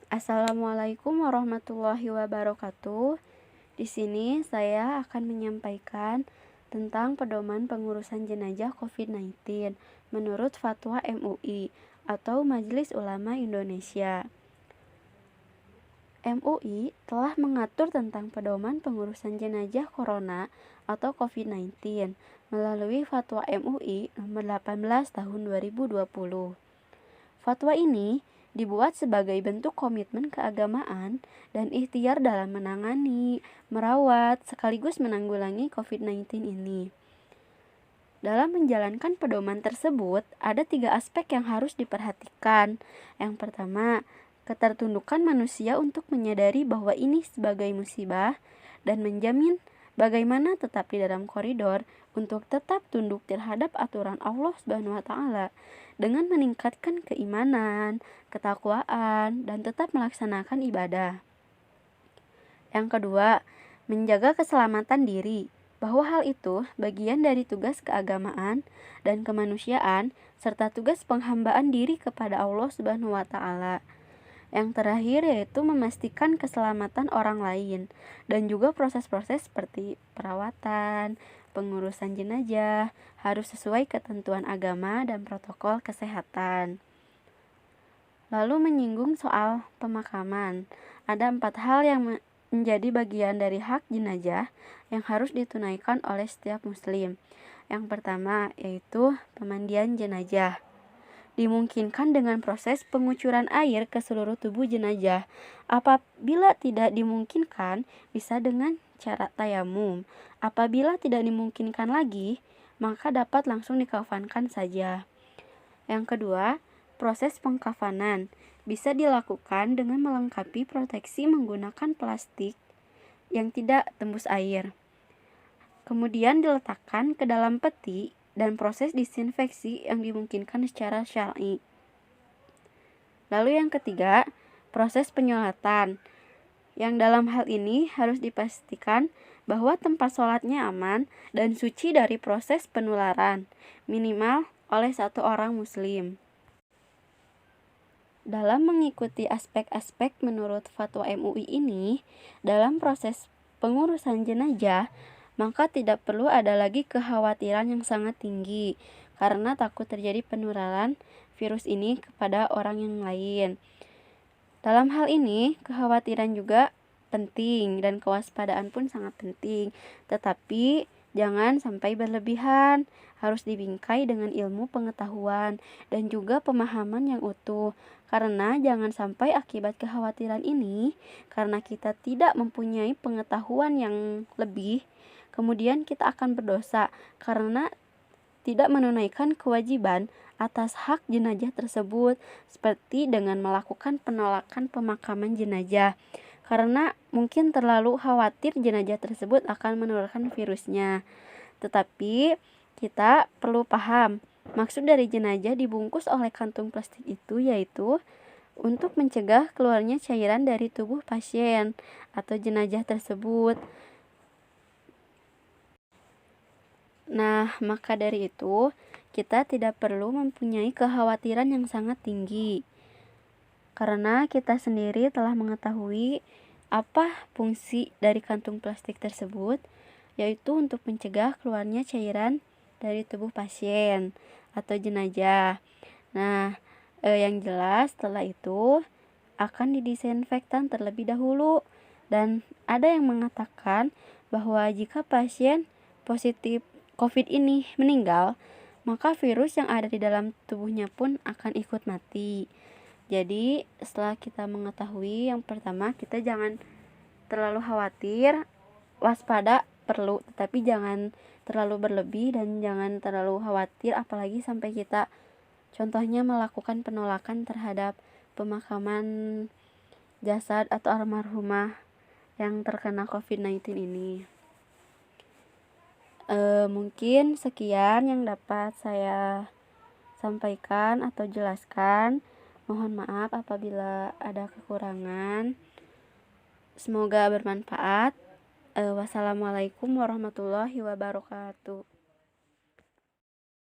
Assalamualaikum warahmatullahi wabarakatuh. Di sini saya akan menyampaikan tentang pedoman pengurusan jenazah COVID-19 menurut Fatwa MUI atau Majelis Ulama Indonesia. MUI telah mengatur tentang pedoman pengurusan jenazah corona atau COVID-19 melalui Fatwa MUI nomor 18 tahun 2020. Fatwa ini dibuat sebagai bentuk komitmen keagamaan dan ikhtiar dalam menangani, merawat, sekaligus menanggulangi COVID-19 ini. Dalam menjalankan pedoman tersebut, ada 3 aspek yang harus diperhatikan. Yang pertama, ketertundukan manusia untuk menyadari bahwa ini sebagai musibah dan menjamin bagaimana tetap di dalam koridor untuk tetap tunduk terhadap aturan Allah Subhanahu wa taala dengan meningkatkan keimanan, ketakwaan, dan tetap melaksanakan ibadah. Yang kedua, menjaga keselamatan diri, bahwa hal itu bagian dari tugas keagamaan dan kemanusiaan serta tugas penghambaan diri kepada Allah Subhanahu wa taala. Yang terakhir yaitu memastikan keselamatan orang lain dan juga proses-proses seperti perawatan, pengurusan jenazah harus sesuai ketentuan agama dan protokol kesehatan. Lalu menyinggung soal pemakaman. Ada 4 hal yang menjadi bagian dari hak jenazah yang harus ditunaikan oleh setiap muslim. Yang pertama yaitu pemandian jenazah. Dimungkinkan dengan proses pengucuran air ke seluruh tubuh jenazah. Apabila tidak dimungkinkan, bisa dengan cara tayamum. Apabila tidak dimungkinkan lagi, maka dapat langsung dikafankan saja. Yang kedua, proses pengkafanan bisa dilakukan dengan melengkapi proteksi menggunakan plastik yang tidak tembus air. Kemudian diletakkan ke dalam peti dan proses disinfeksi yang dimungkinkan secara syar'i. Lalu yang ketiga, proses penyolatan. Yang dalam hal ini harus dipastikan bahwa tempat sholatnya aman dan suci dari proses penularan, minimal oleh 1 orang muslim. Dalam mengikuti aspek-aspek menurut Fatwa MUI ini, dalam proses pengurusan jenazah, maka tidak perlu ada lagi kekhawatiran yang sangat tinggi karena takut terjadi penularan virus ini kepada orang yang lain. Dalam hal ini, kekhawatiran juga penting dan kewaspadaan pun sangat penting, tetapi jangan sampai berlebihan, harus dibingkai dengan ilmu pengetahuan dan juga pemahaman yang utuh. Karena jangan sampai akibat kekhawatiran ini, karena kita tidak mempunyai pengetahuan yang lebih, kemudian kita akan berdosa karena tidak menunaikan kewajiban atas hak jenazah tersebut, seperti dengan melakukan penolakan pemakaman jenazah karena mungkin terlalu khawatir jenazah tersebut akan menularkan virusnya. Tetapi kita perlu paham, maksud dari jenazah dibungkus oleh kantung plastik itu yaitu untuk mencegah keluarnya cairan dari tubuh pasien atau jenazah tersebut. Nah, maka dari itu, kita tidak perlu mempunyai kekhawatiran yang sangat tinggi. Karena kita sendiri telah mengetahui apa fungsi dari kantung plastik tersebut, yaitu untuk mencegah keluarnya cairan dari tubuh pasien atau jenazah. Nah, yang jelas setelah itu akan didisinfektan terlebih dahulu. Dan ada yang mengatakan bahwa jika pasien positif COVID ini meninggal, maka virus yang ada di dalam tubuhnya pun akan ikut mati. Jadi setelah kita mengetahui, yang pertama kita jangan terlalu khawatir, waspada perlu, tetapi jangan terlalu berlebih dan jangan terlalu khawatir apalagi sampai kita contohnya melakukan penolakan terhadap pemakaman jasad atau almarhumah yang terkena COVID-19 ini. Mungkin sekian yang dapat saya sampaikan atau jelaskan. Mohon maaf apabila ada kekurangan. Semoga bermanfaat. Wassalamualaikum warahmatullahi wabarakatuh.